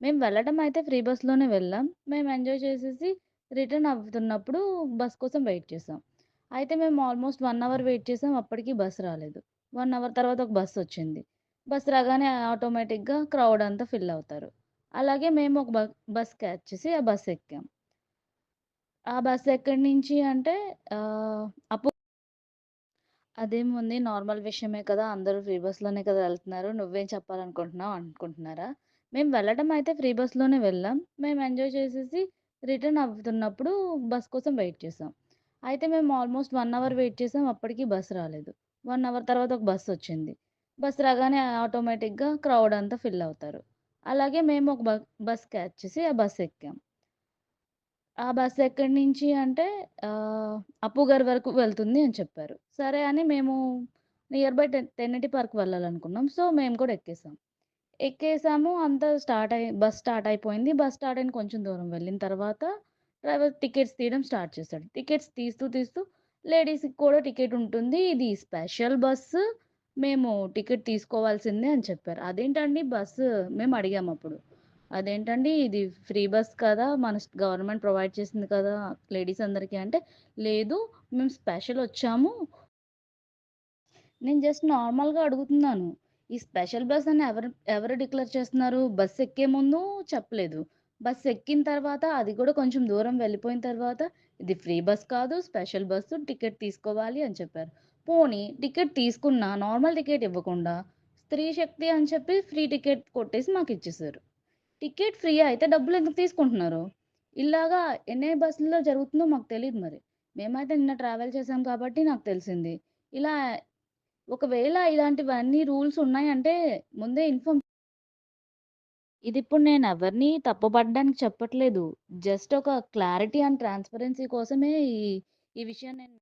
మేము వెళ్ళడం అయితే ఫ్రీ బస్‌లోనే వెళ్ళాం. మేము ఎంజాయ్ చేసేసి రిటర్న్ అవుతున్నప్పుడు బస్ కోసం వెయిట్ చేసాం. అయితే మేము ఆల్‌మోస్ట్ 1 అవర్ వెయిట్ చేసాం. అప్పటికి బస్ రాలేదు. 1 అవర్ తర్వాత ఒక బస్సొచ్చింది. బస్ రాగానే ఆటోమేటిక్‌గా క్రౌడ్ అంతా ఫిల్ అవుతారు. అలాగే మేము ఒక బస్ క్యాచ్ చేసి ఆ బస్ ఎక్కాం. ఆ బస్ ఎక్కడి నుంచి అంటే ఆహ్, అపు అదేముంది నార్మల్ విషయమే కదా! అందరూ ఫ్రీ బస్‌లోనే కదా ఎళ్తున్నారు. నువ్వేం చెప్పాలనుకుంటున్నావు అనుకుంటున్నారా? మేము వెళ్ళడం అయితే ఫ్రీ బస్‌లోనే వెళ్ళాం. మేము ఎంజాయ్ చేసేసి రిటర్న్ అవుతున్నప్పుడు బస్ కోసం వెయిట్ చేసాం. అయితే మేము ఆల్‌మోస్ట్ 1 అవర్ వెయిట్ చేసాం. అప్పటికి బస్ రాలేదు. 1 అవర్ తర్వాత ఒక బస్సొచ్చింది. బస్ రాగానే ఆటోమేటిక్‌గా క్రౌడ్ అంతా ఫిల్ అవుతారు. అలాగే మేము ఒక బస్ క్యాచ్ చేసి ఆ బస్ ఎక్కాం. ఆ బస్ ఎక్కడి నుంచి అంటే ఆహ్, అప్పుగారి వరకు వెళ్తుంది అని చెప్పారు. సరే అని మేము నియర్ బై టెన్నటి పార్క్ వెళ్ళాలనుకున్నాం. సో, మేము కూడా ఎక్కేసాం. ఎక్కేసాము అంతా బస్ స్టార్ట్ అయిపోయింది. బస్ స్టార్ట్ అయిన కొంచెం దూరం వెళ్ళిన తర్వాత డ్రైవర్ టికెట్స్ తీయడం స్టార్ట్ చేశాడు. టికెట్స్ తీస్తూ లేడీస్‌కి కూడా టికెట్ ఉంటుంది. ఇది స్పెషల్ బస్సు. మేము టికెట్ తీసుకోవాల్సిందే అని చెప్పారు. అదేంటండి బస్సు మేము అడిగామప్పుడు. అదేంటండి ఇది ఫ్రీ బస్ కదా! గవర్నమెంట్ ప్రొవైడ్ చేసింది కదా! లేడీస్ అందరికి అంటే, లేదు మేము స్పెషలొచ్చాము. నేను జస్ట్ నార్మల్‌గా అడుగుతున్నాను. ఈ స్పెషల్ బస్ అని ఎవరు డిక్లేర్ చేస్తున్నారు? బస్ ఎక్కే ముందు చెప్పలేదు. బస్ ఎక్కిన తర్వాత అది కూడా కొంచెం దూరం వెళ్ళిపోయిన తర్వాత ఇది ఫ్రీ బస్ కాదు, స్పెషల్ బస్సు టికెట్ తీసుకోవాలి అని చెప్పారు. పోనీ టికెట్ తీసుకున్నా నార్మల్ టికెట్ ఇవ్వకుండా స్త్రీ శక్తి అని చెప్పి ఫ్రీ టికెట్ కొట్టేసి మాకిచ్చేసారు. టికెట్ ఫ్రీ అయితే డబ్బులెందుకు తీసుకుంటున్నారు? ఇలాగా ఎన్ని బస్సుల్లో జరుగుతుందో మాకు తెలీదు మరి. మేమైతే నిన్న ట్రావెల్ చేసాం కాబట్టి నాకు తెలిసింది. ఇలా ఒకవేళ ఇలాంటివన్నీ రూల్స్ ఉన్నాయంటే ముందే ఇదిప్పుడు నేనెవరిని తప్పుపడడానికి చెప్పట్లేదు. జస్ట్ ఒక క్లారిటీ అండ్ ట్రాన్స్‌పరెన్సీ కోసమే ఈ ఈ విషయం నేను